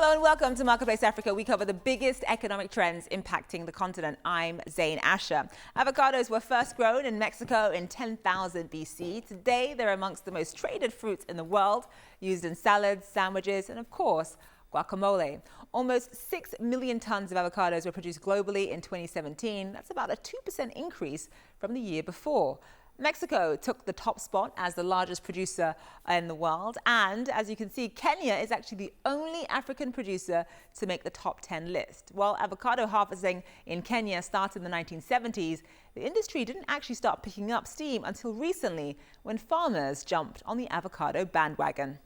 Hello and welcome to Marketplace Africa. We cover the biggest economic trends impacting the continent. I'm Zain Asher. Avocados were first grown in Mexico in 10,000 BC. Today, they're amongst the most traded fruits in the world, used in salads, sandwiches, and of course, guacamole. Almost 6 million tons of avocados were produced globally in 2017. That's about a 2% increase from the year before. Mexico took the top spot as the largest producer in the world. And as you can see, Kenya is actually the only African producer to make the top 10 list. While avocado harvesting in Kenya started in the 1970s, the industry didn't actually start picking up steam until recently when farmers jumped on the avocado bandwagon.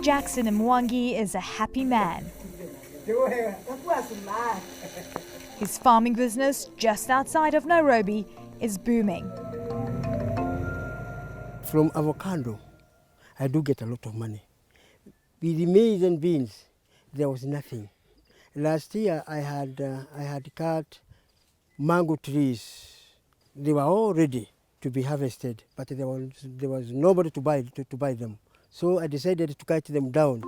Jackson Mwangi is a happy man. His farming business just outside of Nairobi is booming. From avocado, I do get a lot of money. With the maize and beans, there was nothing. Last year, I had cut mango trees. They were all ready to be harvested, but there was nobody to buy them. So I decided to cut them down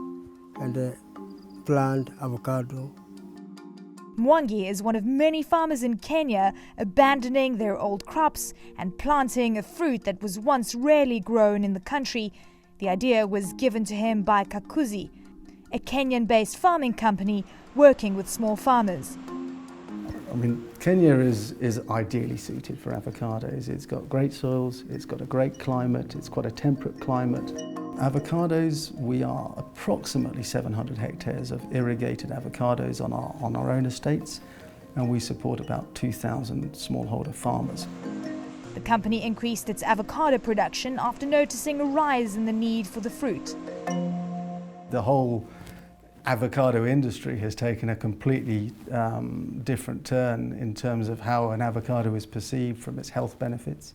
and plant avocado. Mwangi is one of many farmers in Kenya abandoning their old crops and planting a fruit that was once rarely grown in the country. The idea was given to him by Kakuzi, a Kenyan-based farming company working with small farmers. I mean, Kenya is ideally suited for avocados. It's got great soils, it's got a great climate, it's got a temperate climate. Avocados, we are approximately 700 hectares of irrigated avocados on our own estates, and we support about 2,000 smallholder farmers. The company increased its avocado production after noticing a rise in the need for the fruit. The whole avocado industry has taken a completely different turn in terms of how an avocado is perceived from its health benefits,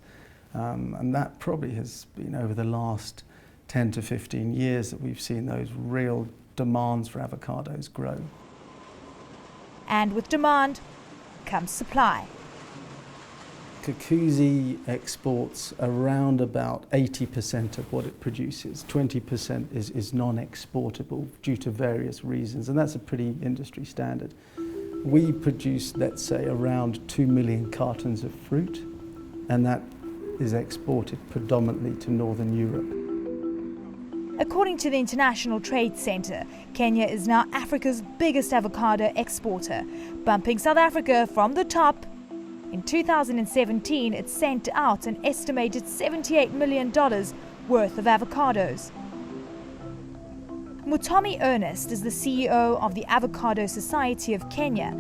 and that probably has been over the last 10 to 15 years that we've seen those real demands for avocados grow. And with demand comes supply. Kakuzi exports around about 80% of what it produces. 20% is non-exportable due to various reasons, and that's a pretty industry standard. We produce, let's say, around 2 million cartons of fruit, and that is exported predominantly to Northern Europe. According to the International Trade Center, Kenya is now Africa's biggest avocado exporter, bumping South Africa from the top. In 2017, it sent out an estimated $78 million worth of avocados. Mutomi Ernest is the CEO of the Avocado Society of Kenya.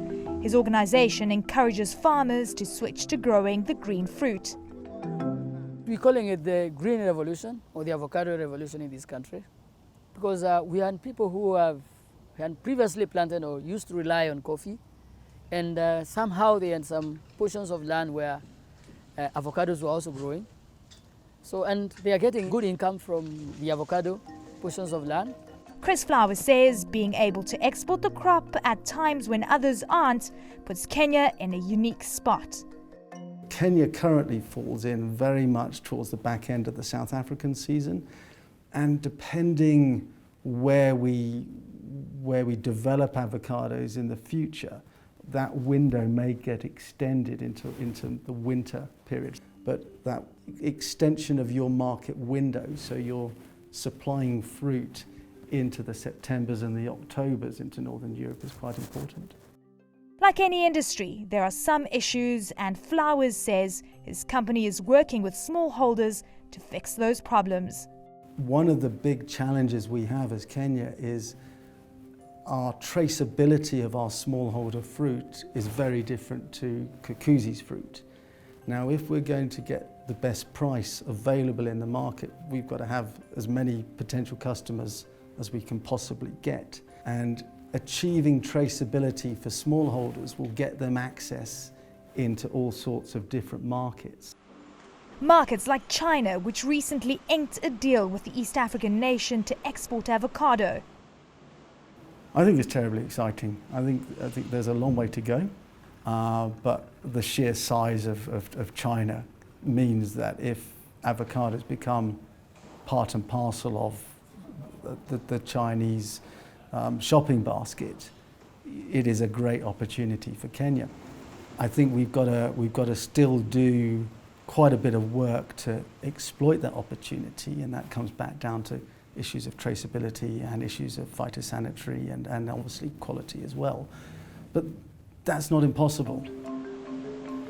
His organization encourages farmers to switch to growing the green fruit. We're calling it the green revolution or the avocado revolution in this country because we had people who had previously planted or used to rely on coffee, and somehow they had some portions of land where avocados were also growing. So, and they are getting good income from the avocado portions of land. Chris Flowers says being able to export the crop at times when others aren't puts Kenya in a unique spot. Kenya currently falls in very much towards the back end of the South African season, and depending where we develop avocados in the future, that window may get extended into the winter period. But that extension of your market window, so you're supplying fruit into the Septembers and the Octobers into Northern Europe, is quite important. Like any industry, there are some issues, and Flowers says his company is working with smallholders to fix those problems. One of the big challenges we have as Kenya is our traceability of our smallholder fruit is very different to Kakuzi's fruit. Now, if we're going to get the best price available in the market, we've got to have as many potential customers as we can possibly get. And achieving traceability for smallholders will get them access into all sorts of different markets. Markets like China, which recently inked a deal with the East African nation to export avocado. I think it's terribly exciting. I think there's a long way to go, but the sheer size of China means that if avocados become part and parcel of the Chinese shopping basket, it is a great opportunity for Kenya. I think we've got to still do quite a bit of work to exploit that opportunity, and that comes back down to issues of traceability and issues of phytosanitary and obviously quality as well. But that's not impossible.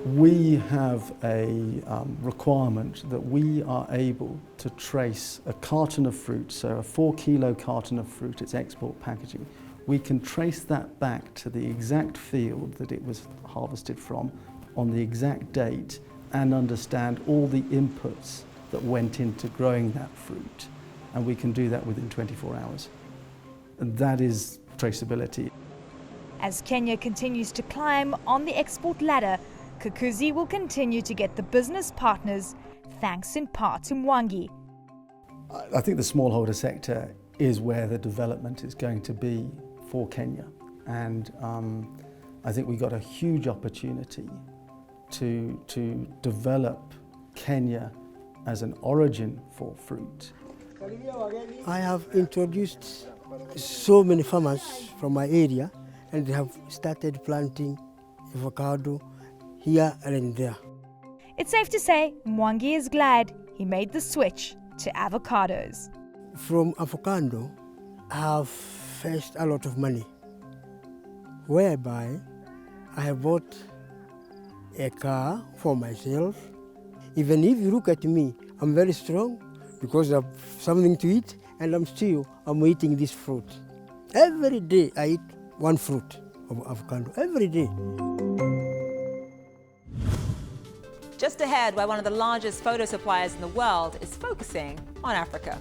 We have a requirement that we are able to trace a carton of fruit, so a 4-kilo carton of fruit, it's export packaging. We can trace that back to the exact field that it was harvested from on the exact date and understand all the inputs that went into growing that fruit. And we can do that within 24 hours. And that is traceability. As Kenya continues to climb on the export ladder, Kakuzi will continue to get the business partners, thanks in part to Mwangi. I think the smallholder sector is where the development is going to be for Kenya. And I think we've got a huge opportunity to develop Kenya as an origin for fruit. I have introduced so many farmers from my area, and they have started planting avocado here and there. It's safe to say Mwangi is glad he made the switch to avocados. From avocado, I have faced a lot of money, whereby I have bought a car for myself. Even if you look at me, I'm very strong because I have something to eat, and I'm eating this fruit. Every day I eat one fruit of avocado, every day. Just ahead, where one of the largest photo suppliers in the world is focusing on Africa.